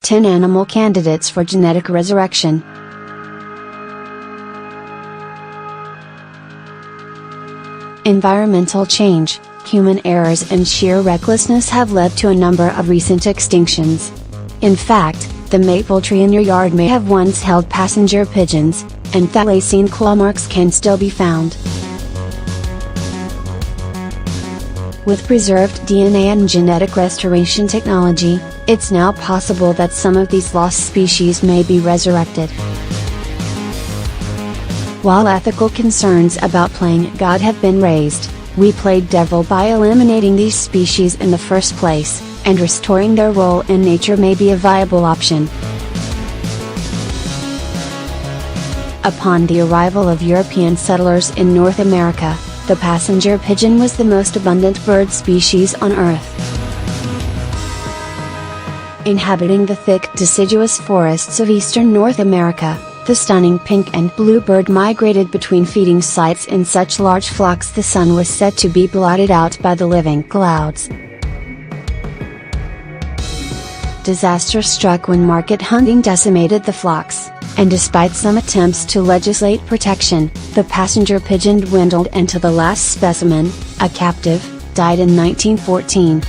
10 animal candidates for genetic resurrection. Environmental change, human errors and sheer recklessness have led to a number of recent extinctions. In fact, the maple tree in your yard may have once held passenger pigeons, and thylacine claw marks can still be found. With preserved DNA and genetic restoration technology, it's now possible that some of these lost species may be resurrected. While ethical concerns about playing God have been raised, we played devil by eliminating these species in the first place, and restoring their role in nature may be a viable option. Upon the arrival of European settlers in North America, the passenger pigeon was the most abundant bird species on Earth. Inhabiting the thick deciduous forests of eastern North America, the stunning pink and blue bird migrated between feeding sites in such large flocks the sun was said to be blotted out by the living clouds. Disaster struck when market hunting decimated the flocks, and despite some attempts to legislate protection, the passenger pigeon dwindled until the last specimen, a captive, died in 1914.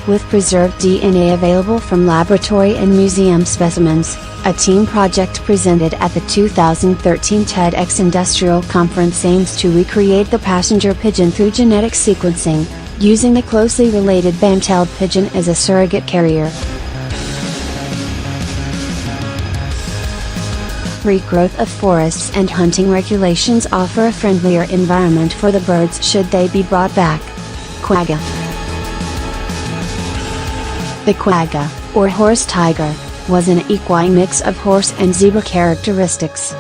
With preserved DNA available from laboratory and museum specimens, a team project presented at the 2013 TEDx Industrial Conference aims to recreate the passenger pigeon through genetic sequencing, using the closely related band-tailed pigeon as a surrogate carrier. Regrowth of forests and hunting regulations offer a friendlier environment for the birds should they be brought back. Quagga. The quagga, or horse tiger, was an equine mix of horse and zebra characteristics.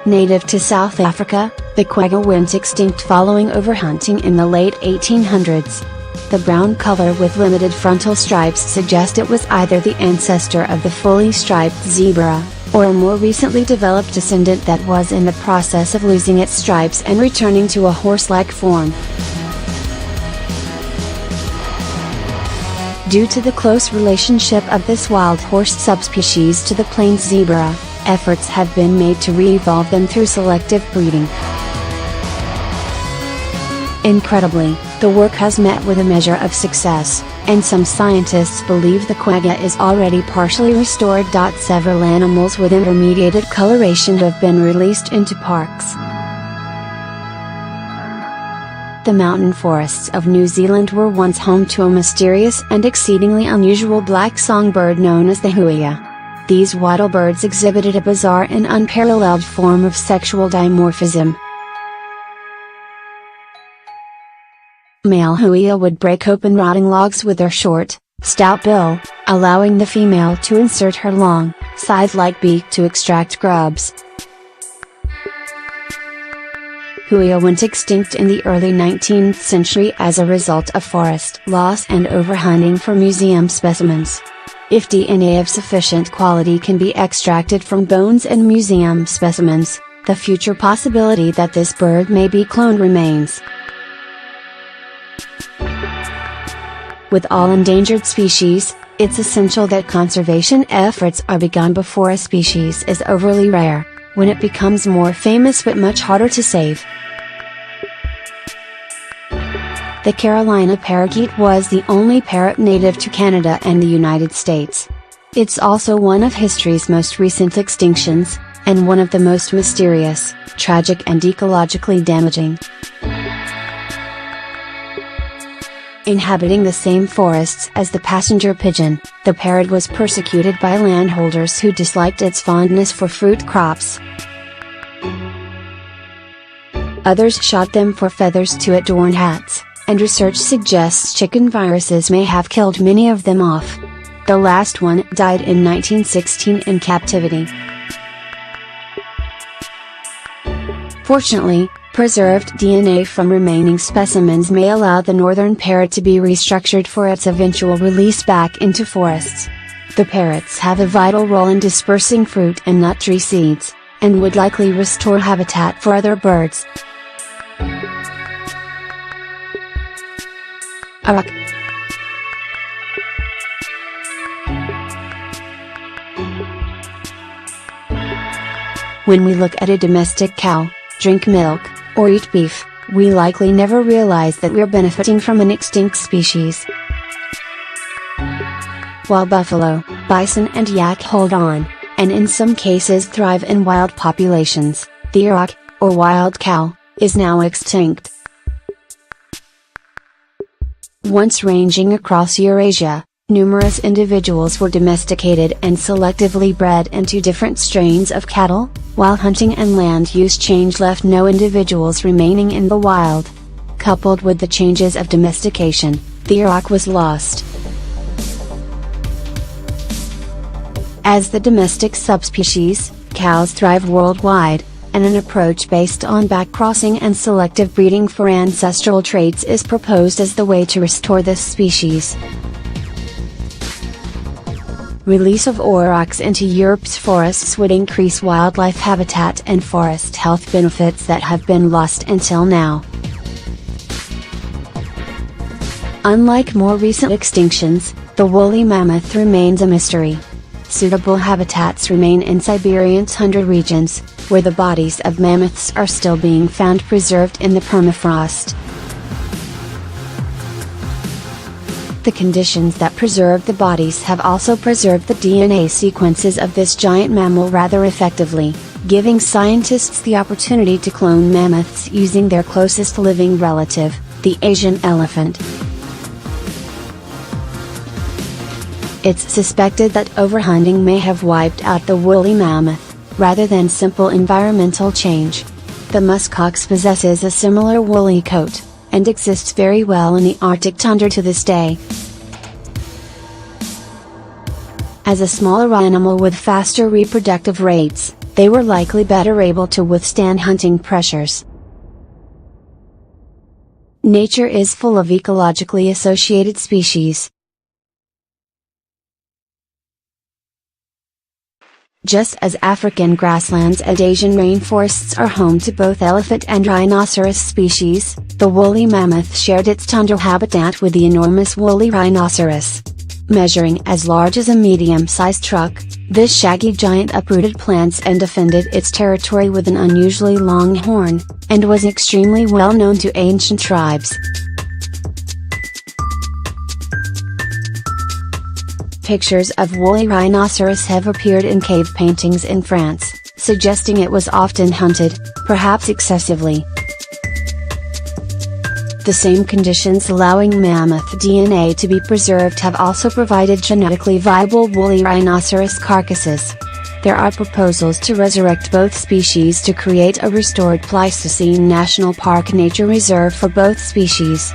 Native to South Africa, the quagga went extinct following overhunting in the late 1800s. The brown color with limited frontal stripes suggests it was either the ancestor of the fully striped zebra, or a more recently developed descendant that was in the process of losing its stripes and returning to a horse-like form. Due to the close relationship of this wild horse subspecies to the plains zebra, efforts have been made to re-evolve them through selective breeding. Incredibly, the work has met with a measure of success, and some scientists believe the quagga is already partially restored. Several animals with intermediated coloration have been released into parks. The mountain forests of New Zealand were once home to a mysterious and exceedingly unusual black songbird known as the Hooyah. These wattle birds exhibited a bizarre and unparalleled form of sexual dimorphism. Male Hooyah would break open rotting logs with their short, stout bill, allowing the female to insert her long, scythe-like beak to extract grubs. Hooyah went extinct in the early 19th century as a result of forest loss and overhunting for museum specimens. If DNA of sufficient quality can be extracted from bones and museum specimens, the future possibility that this bird may be cloned remains. With all endangered species, it's essential that conservation efforts are begun before a species is overly rare, when it becomes more famous but much harder to save. The Carolina parakeet was the only parrot native to Canada and the United States. It's also one of history's most recent extinctions, and one of the most mysterious, tragic and ecologically damaging. Inhabiting the same forests as the passenger pigeon, the parrot was persecuted by landholders who disliked its fondness for fruit crops. Others shot them for feathers to adorn hats, and research suggests chicken viruses may have killed many of them off. The last one died in 1916 in captivity. Fortunately, preserved DNA from remaining specimens may allow the northern parrot to be restructured for its eventual release back into forests. The parrots have a vital role in dispersing fruit and nut tree seeds, and would likely restore habitat for other birds. Arak. When we look at a domestic cow, drink milk, or eat beef, we likely never realize that we're benefiting from an extinct species. While buffalo, bison and yak hold on, and in some cases thrive in wild populations, the arak, or wild cow, is now extinct. Once ranging across Eurasia, numerous individuals were domesticated and selectively bred into different strains of cattle, while hunting and land use change left no individuals remaining in the wild. Coupled with the changes of domestication, the arak was lost. As the domestic subspecies, cows thrive worldwide, and an approach based on backcrossing and selective breeding for ancestral traits is proposed as the way to restore this species. Release of aurochs into Europe's forests would increase wildlife habitat and forest health benefits that have been lost until now. Unlike more recent extinctions, the woolly mammoth remains a mystery. Suitable habitats remain in Siberian tundra regions, where the bodies of mammoths are still being found preserved in the permafrost. The conditions that preserve the bodies have also preserved the DNA sequences of this giant mammal rather effectively, giving scientists the opportunity to clone mammoths using their closest living relative, the Asian elephant. It's suspected that overhunting may have wiped out the woolly mammoth, rather than simple environmental change. The muskox possesses a similar woolly coat, and exists very well in the Arctic tundra to this day. As a smaller animal with faster reproductive rates, they were likely better able to withstand hunting pressures. Nature is full of ecologically associated species. Just as African grasslands and Asian rainforests are home to both elephant and rhinoceros species, the woolly mammoth shared its tundra habitat with the enormous woolly rhinoceros. Measuring as large as a medium-sized truck, this shaggy giant uprooted plants and defended its territory with an unusually long horn, and was extremely well known to ancient tribes. Pictures of woolly rhinoceros have appeared in cave paintings in France, suggesting it was often hunted, perhaps excessively. The same conditions allowing mammoth DNA to be preserved have also provided genetically viable woolly rhinoceros carcasses. There are proposals to resurrect both species to create a restored Pleistocene National Park nature reserve for both species.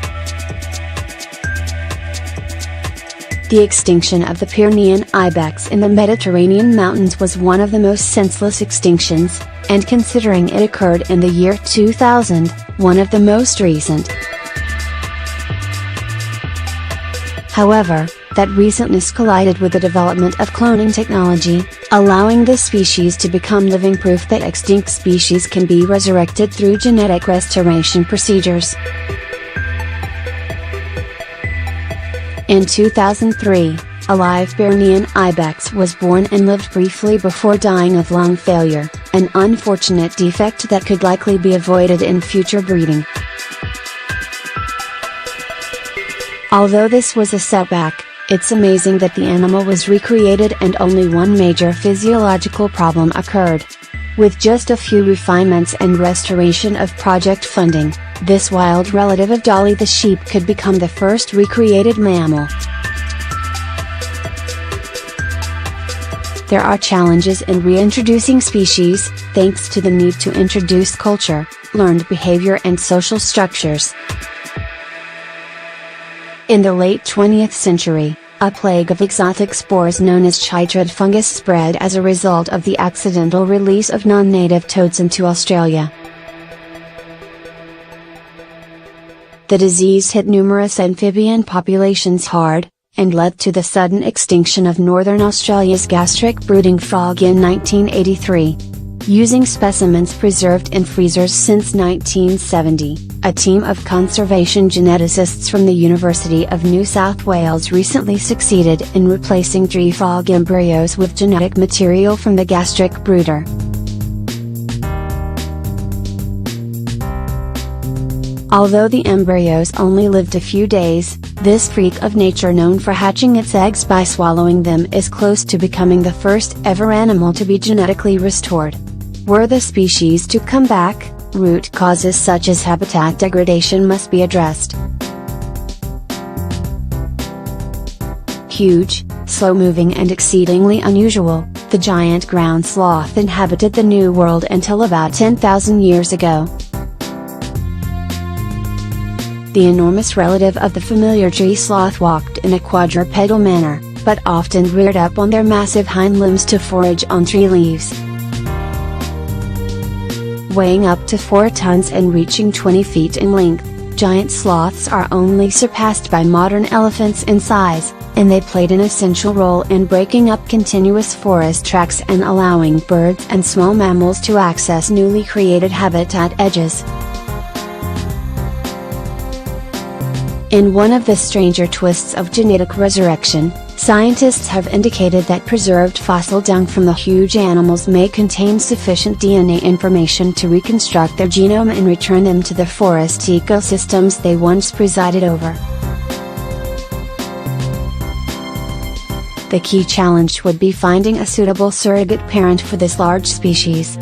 The extinction of the Pyrenean ibex in the Mediterranean mountains was one of the most senseless extinctions, and considering it occurred in the year 2000, one of the most recent. However, that recentness collided with the development of cloning technology, allowing the species to become living proof that extinct species can be resurrected through genetic restoration procedures. In 2003, a live Pyrenean ibex was born and lived briefly before dying of lung failure, an unfortunate defect that could likely be avoided in future breeding. Although this was a setback, it's amazing that the animal was recreated and only one major physiological problem occurred. With just a few refinements and restoration of project funding, this wild relative of Dolly the sheep could become the first recreated mammal. There are challenges in reintroducing species, thanks to the need to introduce culture, learned behavior and social structures. In the late 20th century, a plague of exotic spores known as chytrid fungus spread as a result of the accidental release of non-native toads into Australia. The disease hit numerous amphibian populations hard, and led to the sudden extinction of northern Australia's gastric brooding frog in 1983. Using specimens preserved in freezers since 1970, a team of conservation geneticists from the University of New South Wales recently succeeded in replacing tree frog embryos with genetic material from the gastric brooder. Although the embryos only lived a few days, this freak of nature known for hatching its eggs by swallowing them is close to becoming the first ever animal to be genetically restored. Were the species to come back, root causes such as habitat degradation must be addressed. Huge, slow-moving and exceedingly unusual, the giant ground sloth inhabited the New World until about 10,000 years ago. The enormous relative of the familiar tree sloth walked in a quadrupedal manner, but often reared up on their massive hind limbs to forage on tree leaves. Weighing up to 4 tons and reaching 20 feet in length, giant sloths are only surpassed by modern elephants in size, and they played an essential role in breaking up continuous forest tracks and allowing birds and small mammals to access newly created habitat edges. In one of the stranger twists of genetic resurrection, scientists have indicated that preserved fossil dung from the huge animals may contain sufficient DNA information to reconstruct their genome and return them to the forest ecosystems they once presided over. The key challenge would be finding a suitable surrogate parent for this large species.